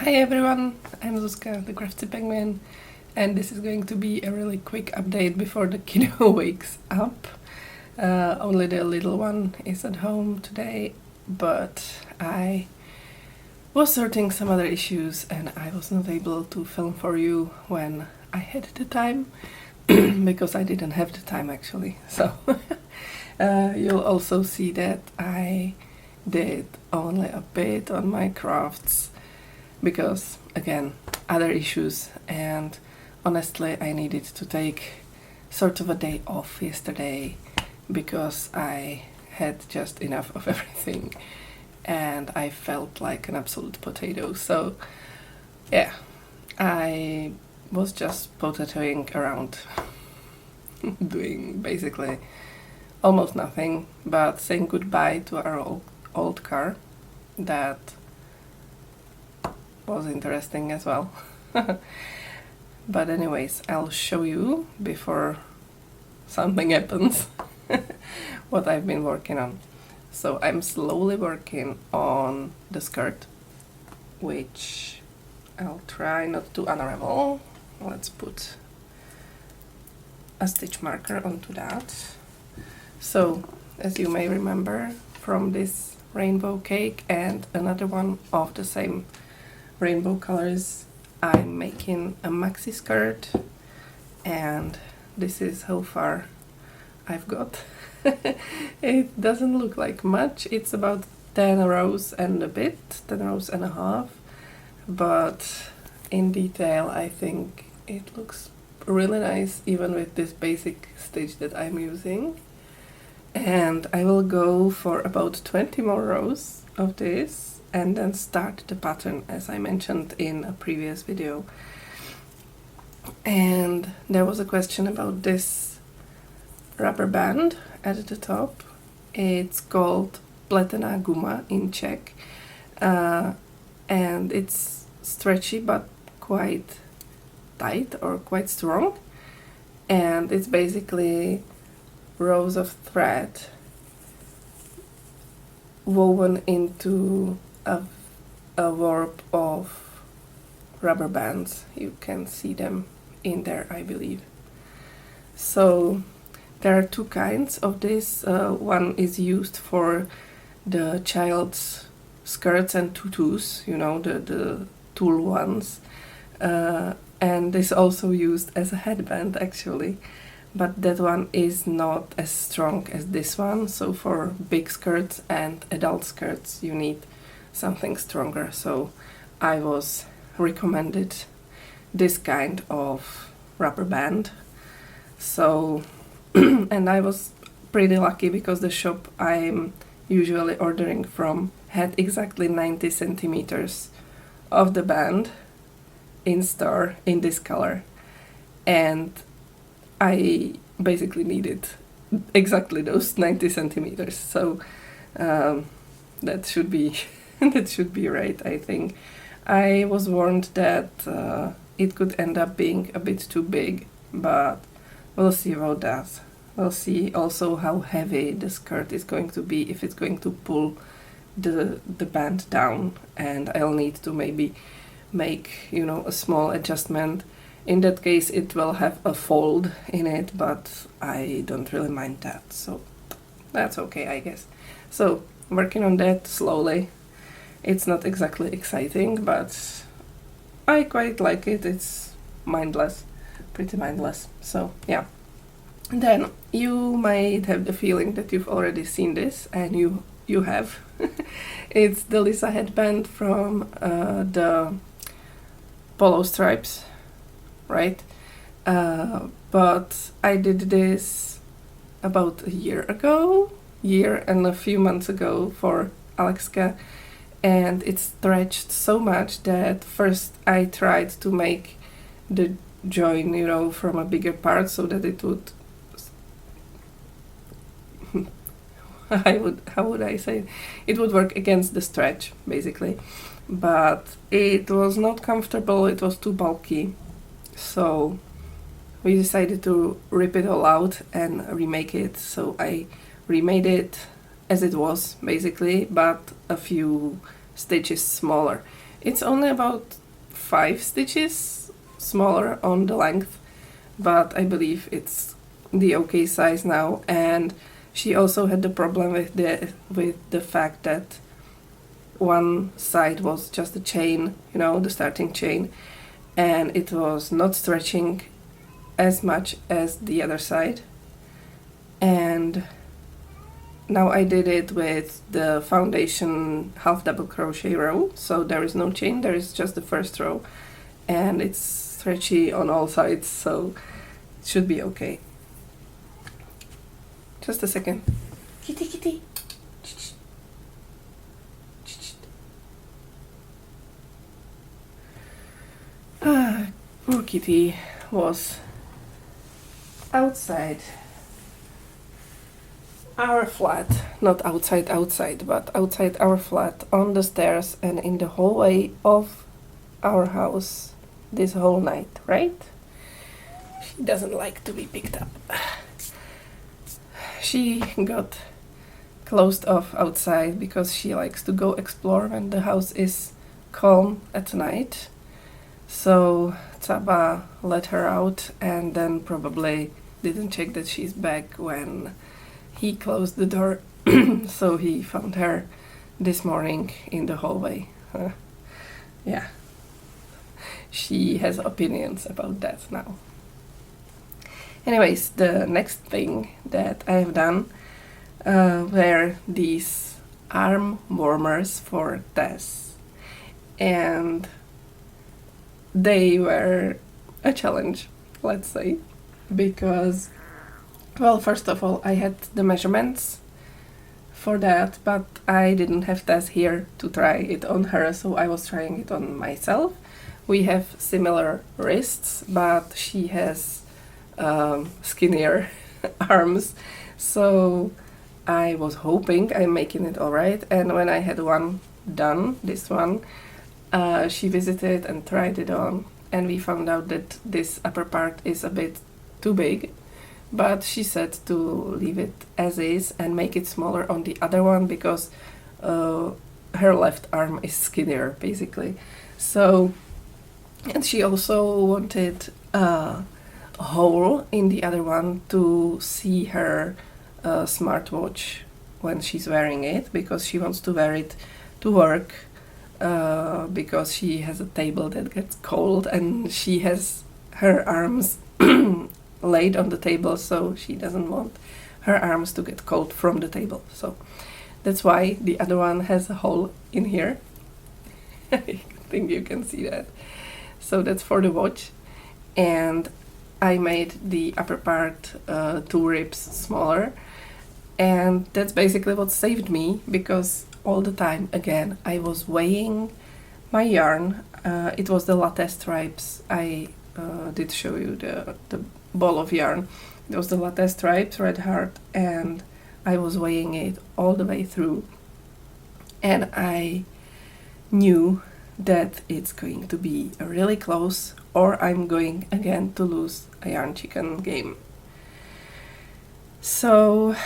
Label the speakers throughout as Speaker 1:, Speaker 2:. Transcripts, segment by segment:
Speaker 1: Hi everyone, I'm Zuzka, the Crafty Penguin, and this is going to be a really quick update before the kiddo wakes up. Only the little one is at home today, but I was sorting some other issues and I was not able to film for you when I had the time, because I didn't have the time actually. So you'll also see that I did only a bit on my crafts because, again, other issues, and honestly I needed to take sort of a day off yesterday because I had just enough of everything and I felt like an absolute potato. So yeah, I was just potatoing around doing basically almost nothing but saying goodbye to our old car. That was interesting as well. But anyways, I'll show you before something happens what I've been working on. So I'm slowly working on the skirt, which I'll try not to unravel. Let's put a stitch marker onto that. So as you may remember from this rainbow cake and another one of the same rainbow colors, I'm making a maxi skirt, and this is how far I've got. It doesn't look like much, it's about 10 rows and a bit, 10 rows and a half, but in detail I think it looks really nice even with this basic stitch that I'm using. And I will go for about 20 more rows of this and then start the pattern as I mentioned in a previous video. And there was a question about this rubber band at the top. It's called Pletena guma in Czech, and it's stretchy but quite tight or quite strong, and it's basically rows of thread woven into a warp of rubber bands. You can see them in there, I believe. So there are two kinds of this. One is used for the child's skirts and tutus, you know, the tulle ones, and is also used as a headband actually. But that one is not as strong as this one, so for big skirts and adult skirts you need something stronger. So I was recommended this kind of rubber band. So and I was pretty lucky because the shop I'm usually ordering from had exactly 90 centimeters of the band in store in this color, and I basically needed exactly those 90 centimeters, so that should be that should be right, I think. I was warned that it could end up being a bit too big, but we'll see about that. We'll see also how heavy the skirt is going to be, if it's going to pull the band down, and I'll need to maybe make, you know, a small adjustment. In that case it will have a fold in it, but I don't really mind that, so that's okay, I guess. So working on that slowly. It's not exactly exciting, but I quite like it. It's mindless, pretty mindless. So yeah. Then you might have the feeling that you've already seen this, and you have. It's the Lisa headband from the polo stripes, right? But I did this about a year and a few months ago for Alexka, and it stretched so much that first I tried to make the join, you know, from a bigger part so that it would how would I say it would work against the stretch basically, but it was not comfortable, it was too bulky. So we decided to rip it all out and remake it. So I remade it as it was basically, but a few stitches smaller. It's only about 5 stitches smaller on the length, but I believe it's the okay size now. And she also had the problem with the fact that one side was just a chain, you know, the starting chain, and it was not stretching as much as the other side. And now I did it with the foundation half double crochet row, so there is no chain, there is just the first row, and it's stretchy on all sides, so it should be okay. Just a second. Kitty, kitty. Poor kitty was outside our flat, not outside, but outside our flat, on the stairs and in the hallway of our house this whole night, right? She doesn't like to be picked up. She got closed off outside because she likes to go explore when the house is calm at night. So Tsaba let her out and then probably didn't check that she's back when he closed the door. So he found her this morning in the hallway. Yeah, she has opinions about that now. Anyways, the next thing that I have done were these arm warmers for Tess, and they were a challenge, let's say, because, well, first of all, I had the measurements for that, but I didn't have Tess here to try it on her, so I was trying it on myself. We have similar wrists, but she has skinnier arms, so I was hoping I'm making it alright. And when I had one done, this one, she visited and tried it on, and we found out that this upper part is a bit too big, but she said to leave it as is and make it smaller on the other one because her left arm is skinnier, basically. So, and she also wanted a hole in the other one to see her smartwatch when she's wearing it, because she wants to wear it to work, because she has a table that gets cold and she has her arms laid on the table, so she doesn't want her arms to get cold from the table. So that's why the other one has a hole in here. I think you can see that. So that's for the watch, and I made the upper part 2 ribs smaller, and that's basically what saved me, because all the time, again, I was weighing my yarn. It was the latte stripes. I did show you the ball of yarn. It was the latte stripes, red heart, and I was weighing it all the way through, and I knew that it's going to be really close, or I'm going again to lose a yarn chicken game. So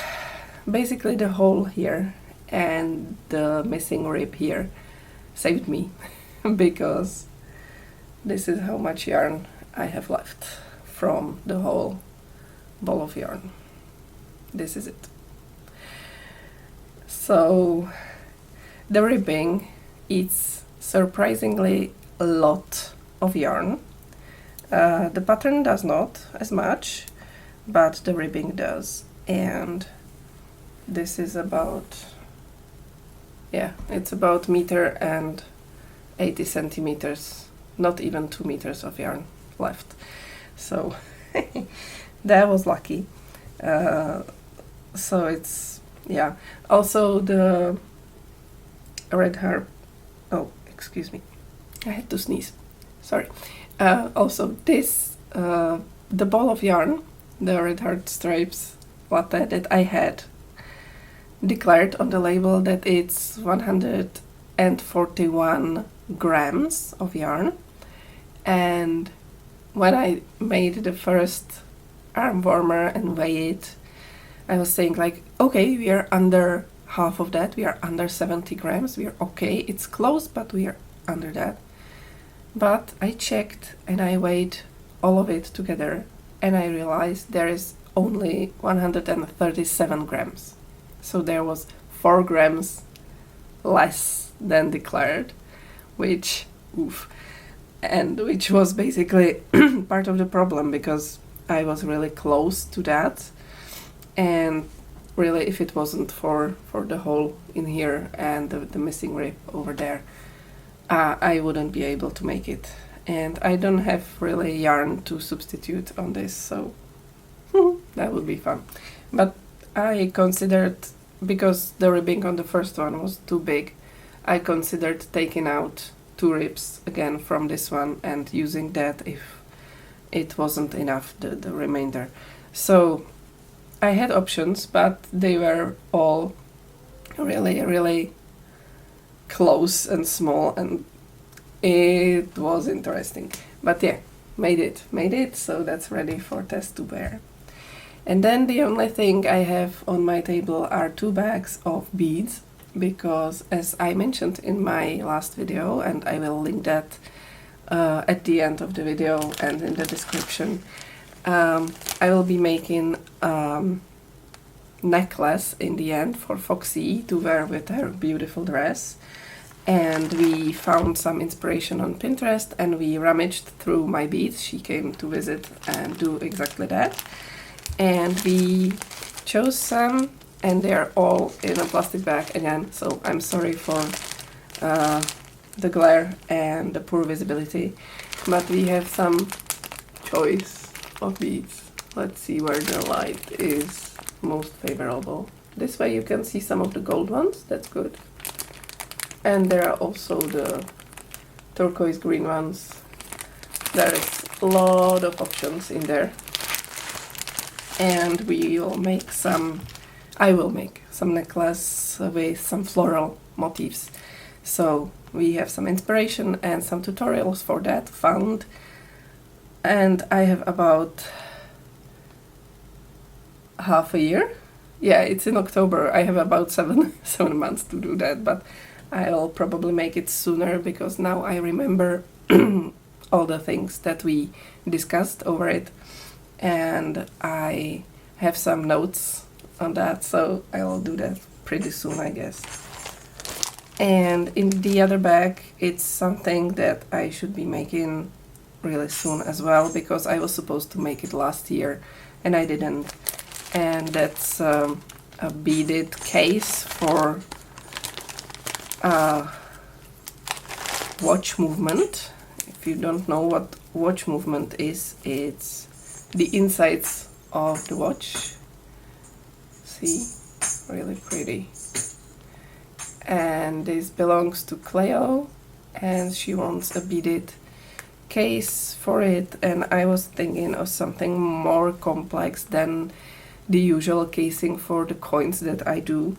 Speaker 1: basically the hole here and the missing rib here saved me because this is how much yarn I have left from the whole ball of yarn. This is it. So the ribbing, it's surprisingly a lot of yarn. The pattern does not as much, but the ribbing does, and this is about, yeah, it's about 1.80 centimeters, not even 2 meters of yarn left. So that was lucky. So it's, yeah. Also the red heart, oh, excuse me, I had to sneeze, sorry. Also this, the ball of yarn, the red heart stripes latte that I had declared on the label that it's 141 grams of yarn, and when I made the first arm warmer and weigh it, I was saying like, okay, we are under half of that, we are under 70 grams, we are okay, it's close, but we are under that. But I checked and I weighed all of it together and I realized there is only 137 grams. So there was 4 grams less than declared, which, oof, and which was basically part of the problem because I was really close to that. And really, if it wasn't for the hole in here and the missing rib over there, I wouldn't be able to make it. And I don't have really yarn to substitute on this, so that would be fun. But I considered, because the ribbing on the first one was too big, I considered taking out 2 ribs again from this one and using that if it wasn't enough, the remainder. So I had options, but they were all really, really close and small, and it was interesting. But yeah, made it, so that's ready for test to wear. And then the only thing I have on my table are 2 bags of beads, because as I mentioned in my last video, and I will link that at the end of the video and in the description, I will be making necklace in the end for Foxy to wear with her beautiful dress. And we found some inspiration on Pinterest and we rummaged through my beads. She came to visit and do exactly that. And we chose some, and they're all in a plastic bag again, so I'm sorry for the glare and the poor visibility, but we have some choice of beads. Let's see where the light is most favorable. This way you can see some of the gold ones, that's good. And there are also the turquoise green ones. There is a lot of options in there. And we will make some, I will make some necklace with some floral motifs. So we have some inspiration and some tutorials for that found. And I have about half a year. Yeah, it's in October. I have about 7 months to do that, but I'll probably make it sooner because now I remember all the things that we discussed over it. And I have some notes on that, so I'll do that pretty soon, I guess. And in the other bag, it's something that I should be making really soon as well, because I was supposed to make it last year and I didn't. And that's a beaded case for watch movement. If you don't know what watch movement is, it's the insides of the watch. See, really pretty. And this belongs to Cleo, and she wants a beaded case for it, and I was thinking of something more complex than the usual casing for the coins that I do,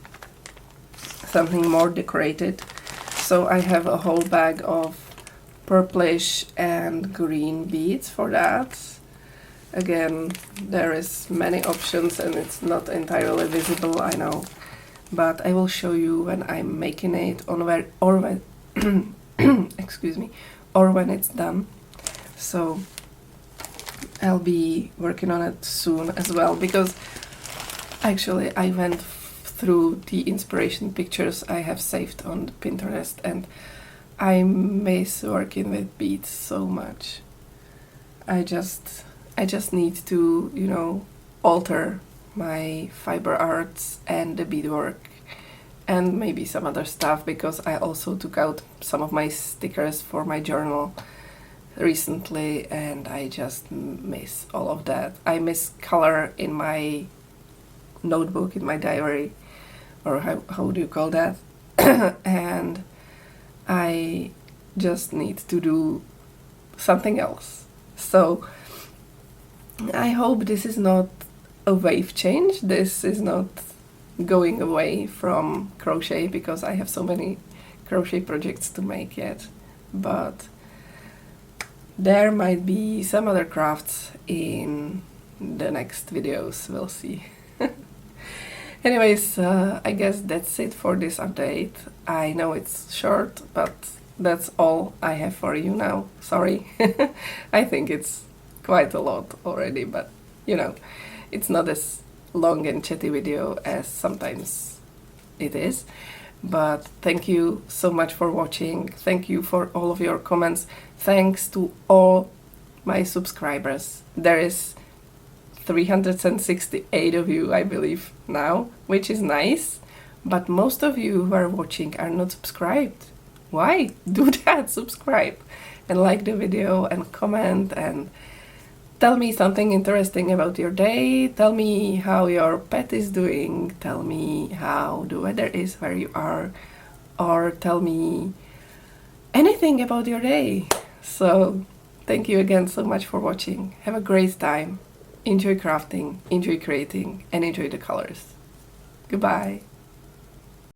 Speaker 1: something more decorated. So I have a whole bag of purplish and green beads for that. Again, there is many options and it's not entirely visible, I know, but I will show you when I'm making it or when excuse me, or when it's done. So I'll be working on it soon as well, because actually I went through the inspiration pictures I have saved on Pinterest and I miss working with beads so much. I just need to, you know, alter my fiber arts and the beadwork and maybe some other stuff, because I also took out some of my stickers for my journal recently and I just miss all of that. I miss color in my notebook, in my diary, or how do you call that? And I just need to do something else. So I hope this is not a wave change. This is not going away from crochet, because I have so many crochet projects to make yet. But there might be some other crafts in the next videos, we'll see. Anyways, I guess that's it for this update. I know it's short, but that's all I have for you now. Sorry. I think it's quite a lot already, but you know, it's not as long and chatty video as sometimes it is. But thank you so much for watching. Thank you for all of your comments. Thanks to all my subscribers. There is 368 of you, I believe, now, which is nice. But most of you who are watching are not subscribed. Why? Do that, subscribe and like the video and comment and tell me something interesting about your day. Tell me how your pet is doing. Tell me how the weather is where you are. Or tell me anything about your day. So, thank you again so much for watching. Have a great time. Enjoy crafting, enjoy creating, and enjoy the colors. Goodbye.